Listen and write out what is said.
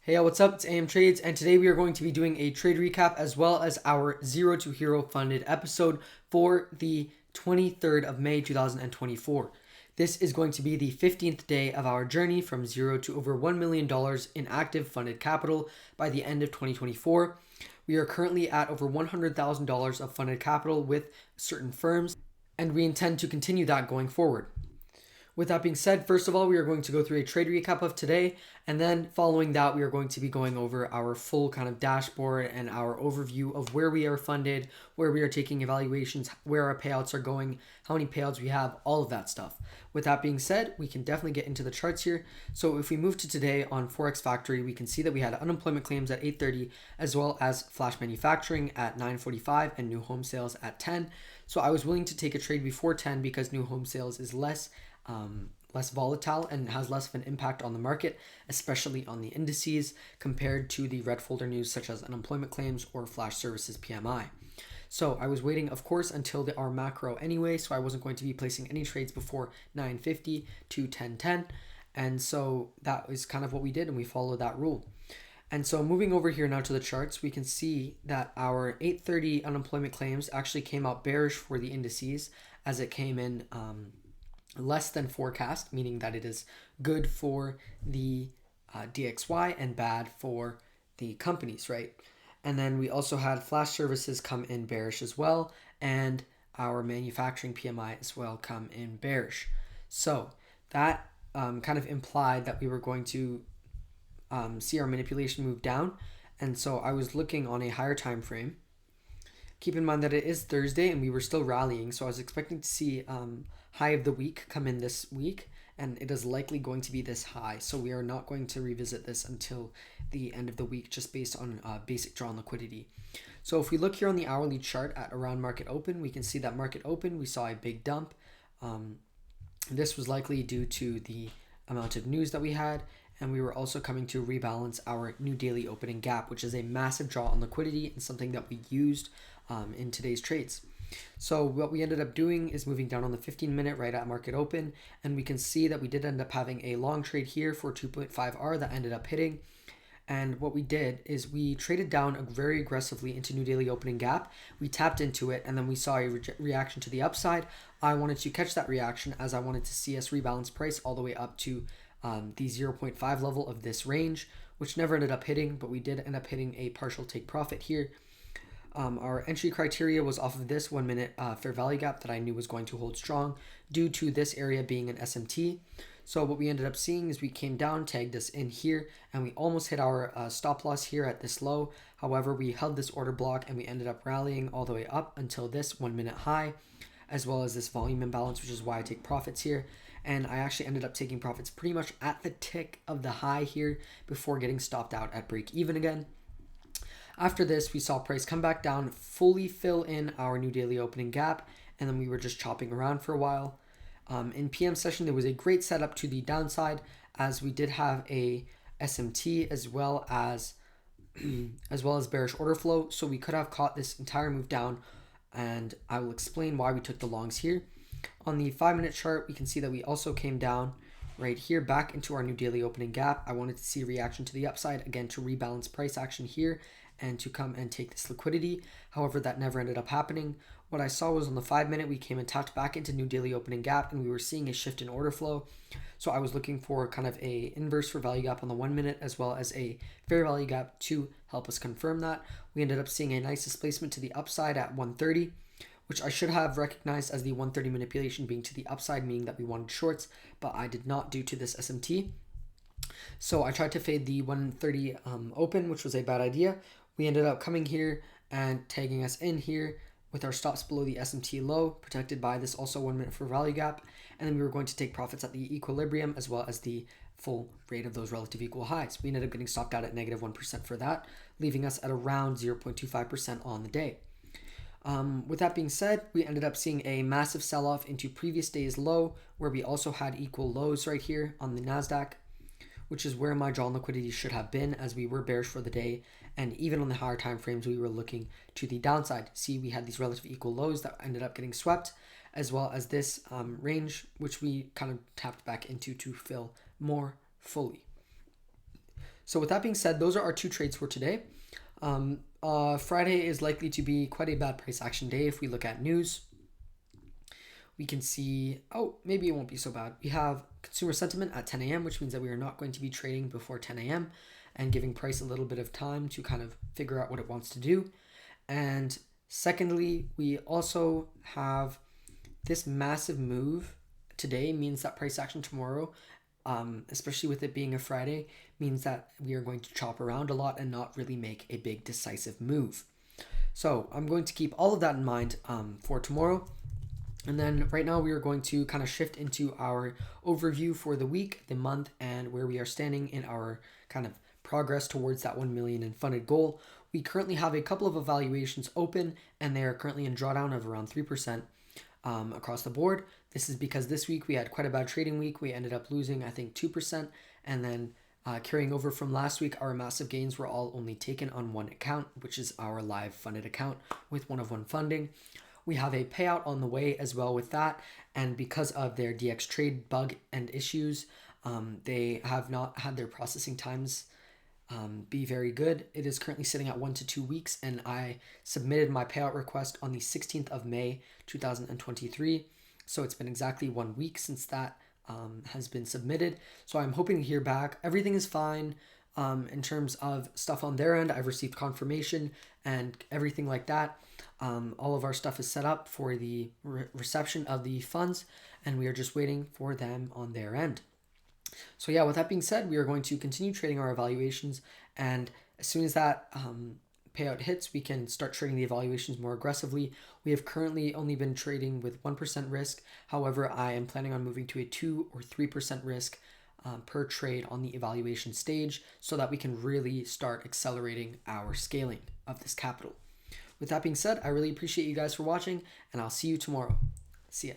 Hey, what's up? It's AM Trades, and today we are going to be doing a trade recap as well as our Zero to Hero funded episode for the 23rd of May 2024. This is going to be the 15th day of our journey from zero to over $1 million in active funded capital by the end of 2024. We are currently at over $100,000 of funded capital with certain firms, and we intend to continue that going forward. With that being said, first of all, we are going to go through a trade recap of today, and then following that, we are going to be going over our full kind of dashboard and our overview of where we are funded, where we are taking evaluations, where our payouts are going, how many payouts we have, all of that stuff. With that being said, we can definitely get into the charts here. So if we move to today on Forex Factory, we can see that we had unemployment claims at 8:30, as well as flash manufacturing at 9:45 and new home sales at 10. So I was willing to take a trade before 10 because new home sales is less volatile and has less of an impact on the market, especially on the indices compared to the red folder news such as unemployment claims or flash services PMI. So I was waiting, of course, until our macro anyway, so I wasn't going to be placing any trades before 9:50 to 10:10, and so that is kind of what we did, and we followed that rule. And so moving over here now to the charts, we can see that our 8:30 unemployment claims actually came out bearish for the indices as it came in less than forecast, meaning that it is good for the DXY and bad for the companies, right? And then we also had flash services come in bearish as well, and our manufacturing PMI as well come in bearish. So that kind of implied that we were going to see our manipulation move down. And so I was looking on a higher time frame. Keep in mind that it is Thursday and we were still rallying, so I was expecting to see high of the week come in this week, and it is likely going to be this high. So we are not going to revisit this until the end of the week, just based on basic drawn liquidity. So if we look here on the hourly chart at around market open, we can see that market open, we saw a big dump. This was likely due to the amount of news that we had, and we were also coming to rebalance our new daily opening gap, which is a massive draw on liquidity and something that we used in today's trades. So what we ended up doing is moving down on the 15-minute right at market open, and we can see that we did end up having a long trade here for 2.5R that ended up hitting. And what we did is we traded down very aggressively into new daily opening gap. We tapped into it, and then we saw a reaction to the upside. I wanted to catch that reaction as I wanted to see us rebalance price all the way up to the 0.5 level of this range, which never ended up hitting, but we did end up hitting a partial take profit here. Our entry criteria was off of this 1 minute fair value gap that I knew was going to hold strong due to this area being an SMT. So what we ended up seeing is we came down, tagged us in here, and we almost hit our stop loss here at this low. However, we held this order block and we ended up rallying all the way up until this 1 minute high, as well as this volume imbalance, which is why I take profits here. And I actually ended up taking profits pretty much at the tick of the high here before getting stopped out at break even again. After this, we saw price come back down, fully fill in our new daily opening gap, and then we were just chopping around for a while. In PM session, there was a great setup to the downside, as we did have a SMT as well as bearish order flow, so we could have caught this entire move down, and I will explain why we took the longs here. On the 5-minute chart, we can see that we also came down right here back into our new daily opening gap. I wanted to see a reaction to the upside, again, to rebalance price action here and to come and take this liquidity. However, that never ended up happening. What I saw was on the 5-minute, we came and tapped back into new daily opening gap, and we were seeing a shift in order flow. So I was looking for kind of a inverse for value gap on the 1 minute, as well as a fair value gap to help us confirm that. We ended up seeing a nice displacement to the upside at 130, which I should have recognized as the 130 manipulation being to the upside, meaning that we wanted shorts, but I did not due to this SMT. So I tried to fade the 130 open, which was a bad idea. We ended up coming here and tagging us in here with our stops below the SMT low, protected by this also 1 minute for value gap. And then we were going to take profits at the equilibrium as well as the full rate of those relative equal highs. We ended up getting stopped out at negative 1% for that, leaving us at around 0.25% on the day. With that being said, we ended up seeing a massive sell-off into previous day's low, where we also had equal lows right here on the NASDAQ, which is where my drawn liquidity should have been, as we were bearish for the day, and even on the higher time frames we were looking to the downside. See, we had these relative equal lows that ended up getting swept, as well as this range, which we kind of tapped back into to fill more fully. So with that being said, those are our two trades for today. Friday is likely to be quite a bad price action day. If we look at news, we can see, oh, maybe it won't be so bad. We have consumer sentiment at 10 a.m., which means that we are not going to be trading before 10 a.m. and giving price a little bit of time to kind of figure out what it wants to do. And secondly, we also have this massive move today means that price action tomorrow, especially with it being a Friday, means that we are going to chop around a lot and not really make a big decisive move. So I'm going to keep all of that in mind for tomorrow. And then right now we are going to kind of shift into our overview for the week, the month, and where we are standing in our kind of progress towards that 1 million in funded goal. We currently have a couple of evaluations open, and they are currently in drawdown of around 3% across the board. This is because this week we had quite a bad trading week. We ended up losing, I think, 2%. And then carrying over from last week, our massive gains were all only taken on one account, which is our live funded account with 1-of-1 funding. We have a payout on the way as well with that. And because of their DX trade bug and issues, they have not had their processing times be very good. It is currently sitting at 1 to 2 weeks, and I submitted my payout request on the 16th of May 2023. So it's been exactly 1 week since that has been submitted. So I'm hoping to hear back. Everything is fine in terms of stuff on their end. I've received confirmation and everything like that. All of our stuff is set up for the reception of the funds, and we are just waiting for them on their end. So yeah, with that being said, we are going to continue trading our evaluations, and as soon as that payout hits, we can start trading the evaluations more aggressively. We have currently only been trading with 1% risk. However, I am planning on moving to a 2 or 3% risk per trade on the evaluation stage so that we can really start accelerating our scaling of this capital. With that being said, I really appreciate you guys for watching, and I'll see you tomorrow. See ya.